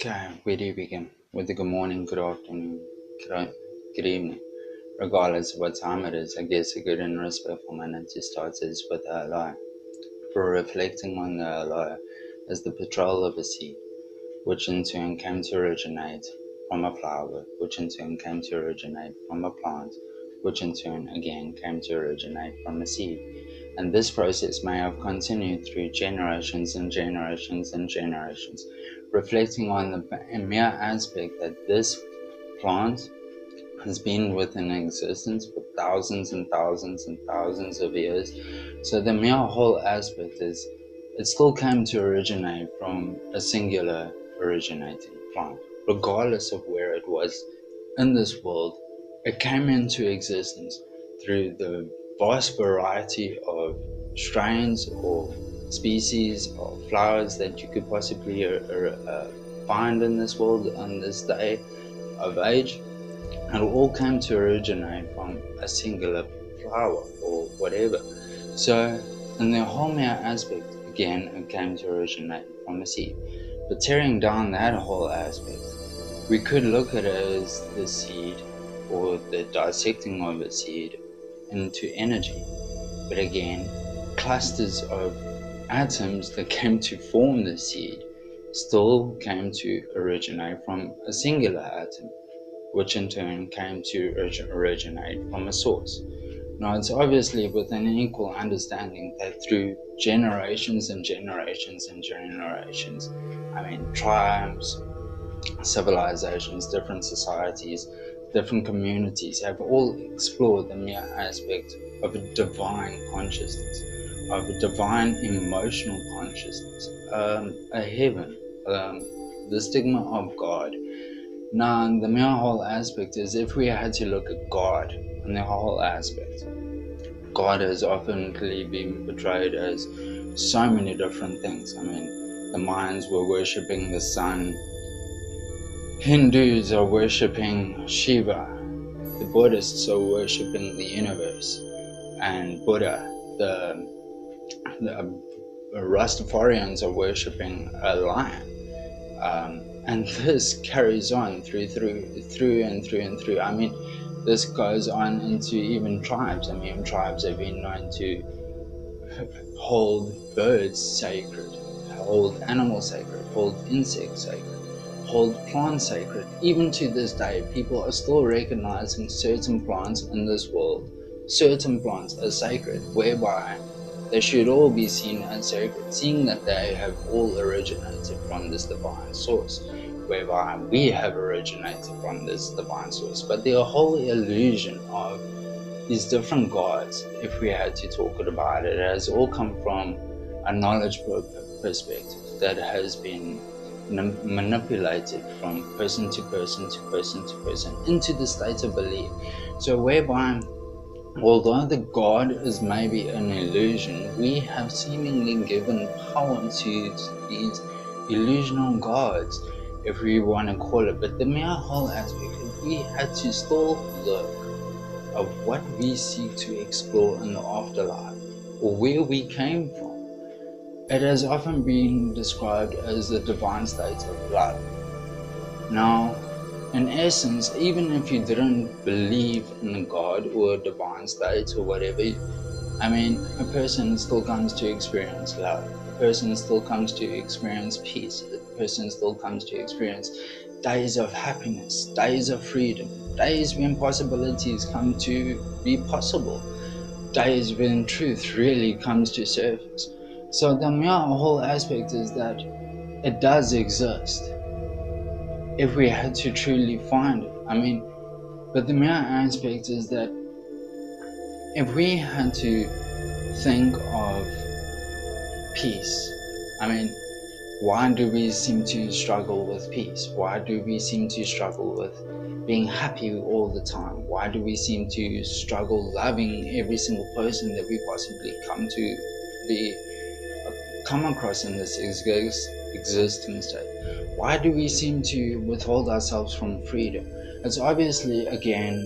Okay, where do you begin? With the good morning, good afternoon, good evening. Regardless of what time it is, I guess a good and respectful manner to start is with a hello. For reflecting on the hello as the petrol of a seed, which in turn came to originate from a flower, which in turn came to originate from a plant, which in turn again came to originate from a seed. And this process may have continued through generations and generations and generations, reflecting on the mere aspect that this plant has been within existence for thousands and thousands and thousands of years. So the mere whole aspect is it still came to originate from a singular originating plant. Regardless of where it was in this world, it came into existence through the vast variety of strains or species or flowers that you could possibly find in this world on this day of age. It all came to originate from a singular flower or whatever. So, in the whole mere aspect, again, it came to originate from a seed. But tearing down that whole aspect, we could look at it as the seed or the dissecting of a seed into energy. But again, clusters of atoms that came to form the seed still came to originate from a singular atom, which in turn came to originate from a source. Now, it's obviously with an equal understanding that through generations and generations and generations, tribes, civilizations, different societies, different communities have all explored the mere aspect of a divine consciousness, of a divine emotional consciousness, a heaven, the stigma of God. Now, the mere whole aspect is if we had to look at God and the whole aspect, God has often been portrayed as so many different things. The Mayans were worshipping the sun, Hindus are worshipping Shiva, the Buddhists are worshipping the universe, and Buddha, the Rastafarians are worshipping a lion. And this carries on through and through. This goes on into even tribes. Tribes have been known to hold birds sacred, hold animals sacred, hold insects sacred, hold plants sacred. Even to this day, people are still recognizing certain plants in this world, certain plants as sacred, whereby they should all be seen as sacred, seeing that they have all originated from this divine source, whereby we have originated from this divine source. But the whole illusion of these different gods, if we had to talk about it, has all come from a knowledge perspective that has been manipulated from person to person to person to person into the state of belief. So whereby, although the God is maybe an illusion, we have seemingly given power to these illusional gods, if we want to call it. But the mere whole aspect, if we had to still look of what we seek to explore in the afterlife, or where we came from, it has often been described as the divine state of love. Now, in essence, even if you didn't believe in a God or a divine state or whatever, a person still comes to experience love. A person still comes to experience peace. A person still comes to experience days of happiness, days of freedom, days when possibilities come to be possible, days when truth really comes to surface. So the mere whole aspect is that it does exist if we had to truly find it. But the mere aspect is that if we had to think of peace, why do we seem to struggle with peace? Why do we seem to struggle with being happy all the time? Why do we seem to struggle loving every single person that we possibly come across in this existence state? Why do we seem to withhold ourselves from freedom? It's obviously, again,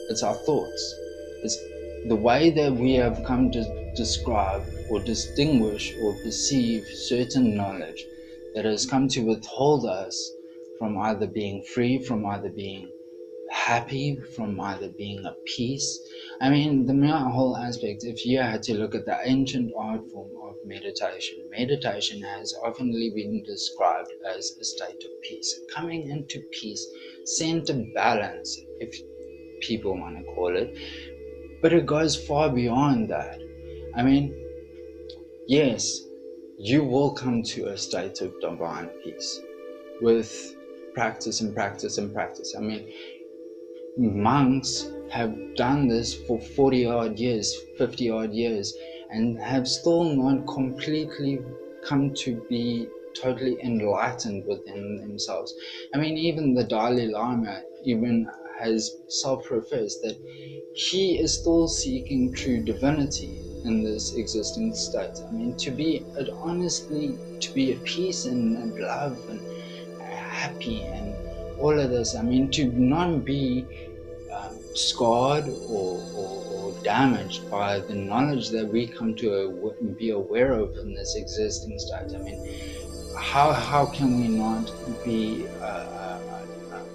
it's our thoughts. It's the way that we have come to describe or distinguish or perceive certain knowledge that has come to withhold us from either being free, from either being happy, from either being at peace. I mean, the whole aspect, if you had to look at the ancient art form of meditation has often been described as a state of peace, coming into peace, center balance, if people want to call it. But it goes far beyond that. I mean, yes, you will come to a state of divine peace with practice and practice and practice. I mean, monks have done this for 40 odd years, 50 odd years, and have still not completely come to be totally enlightened within themselves. I mean, even the Dalai Lama even has self-professed that he is still seeking true divinity in this existing state. I mean, to be at peace and love and happy and all of this. I mean, to not be scarred or damaged by the knowledge that we come to be aware of in this existing state. I mean, how can we not be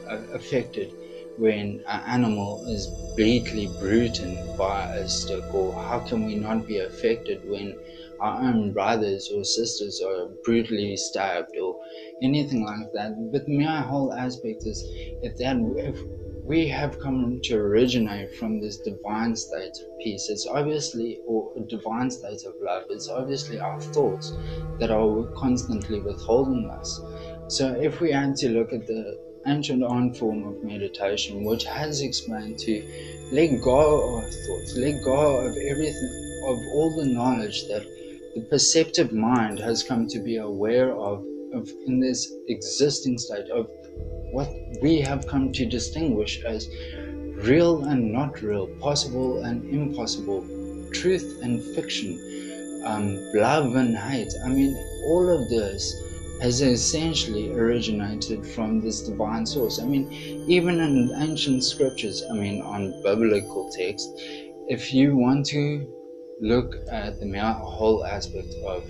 affected when an animal is blatantly brutal by a stick, or how can we not be affected when our own brothers or sisters are brutally stabbed or anything like that? But my whole aspect is if we have come to originate from this divine state of peace, it's obviously, or a divine state of love, it's obviously our thoughts that are constantly withholding us. So if we had to look at the ancient art form of meditation, which has explained to let go of thoughts, let go of everything, of all the knowledge that the perceptive mind has come to be aware of in this existing state, of what we have come to distinguish as real and not real, possible and impossible, truth and fiction, love and hate. I mean, all of this has essentially originated from this divine source. I mean, even in ancient scriptures, I mean, on biblical text, if you want to look at the whole aspect of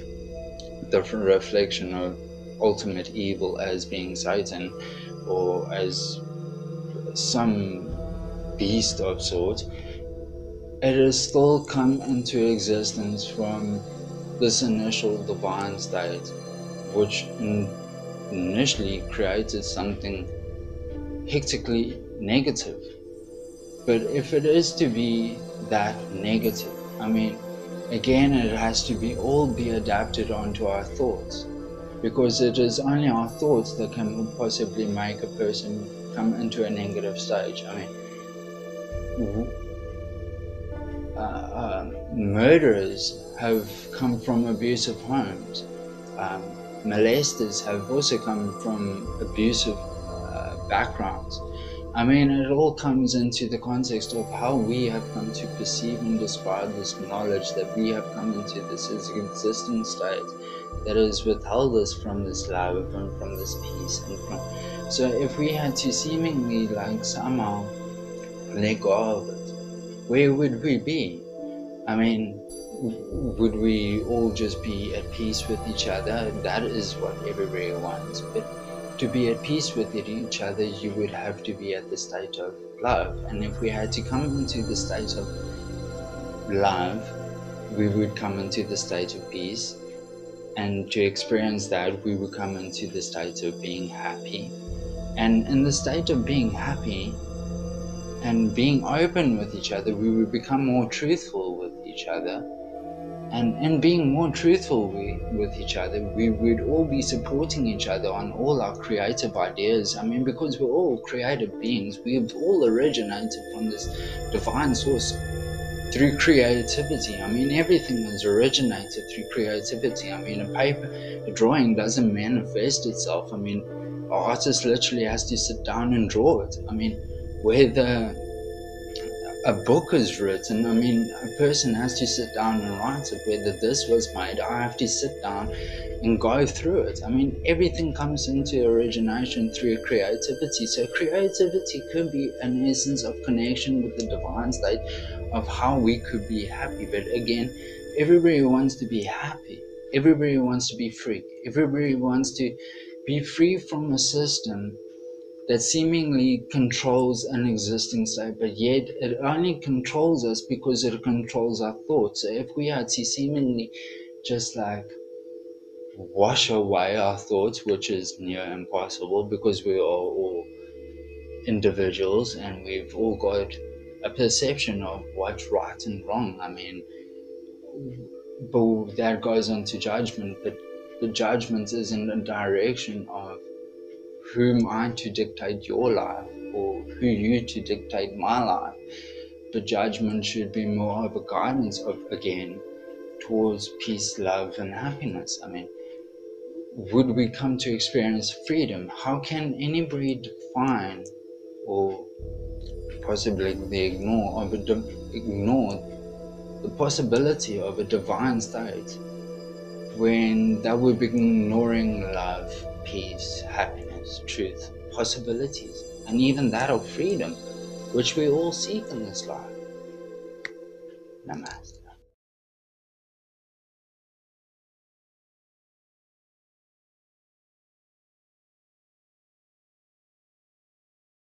the reflection of ultimate evil as being Satan, or as some beast of sort, it has still come into existence from this initial divine state, which initially created something hectically negative. But if it is to be that negative, I mean, again, it has to be adapted onto our thoughts, because it is only our thoughts that can possibly make a person come into a negative stage. I mean, murderers have come from abusive homes. Molesters have also come from abusive backgrounds. I mean, it all comes into the context of how we have come to perceive and describe this knowledge that we have come into this existing state that has withheld us from this love and from this peace. So if we had to seemingly like somehow let go of it, where would we be? I mean, would we all just be at peace with each other? That is what everybody wants. But to be at peace with each other, you would have to be at the state of love. And if we had to come into the state of love, we would come into the state of peace. And to experience that, we would come into the state of being happy. And in the state of being happy and being open with each other, we would become more truthful with each other. And in being more truthful with each other, we would all be supporting each other on all our creative ideas. I mean, because we're all creative beings, we've all originated from this divine source through creativity. I mean, everything is originated through creativity. I mean, a drawing doesn't manifest itself. I mean, an artist literally has to sit down and draw it. I mean, whether a book is written, I mean, a person has to sit down and write it. Whether this was made, I have to sit down and go through it. I mean, everything comes into origination through creativity. So creativity could be an essence of connection with the divine state of how we could be happy. But again, everybody wants to be happy. Everybody wants to be free. Everybody wants to be free from a system that seemingly controls an existing state, but yet it only controls us because it controls our thoughts. So if we are to seemingly just like wash away our thoughts, which is near impossible because we are all individuals and we've all got a perception of what's right and wrong. I mean, but that goes into judgment, but the judgment is in the direction of who am I to dictate your life or who you to dictate my life. But judgment should be more of a guidance of, again, towards peace, love, and happiness. I mean, would we come to experience freedom? How can anybody define or possibly ignore the possibility of a divine state when that would be ignoring love, peace, happiness, truth, possibilities, and even that of freedom, which we all seek in this life? Namaste.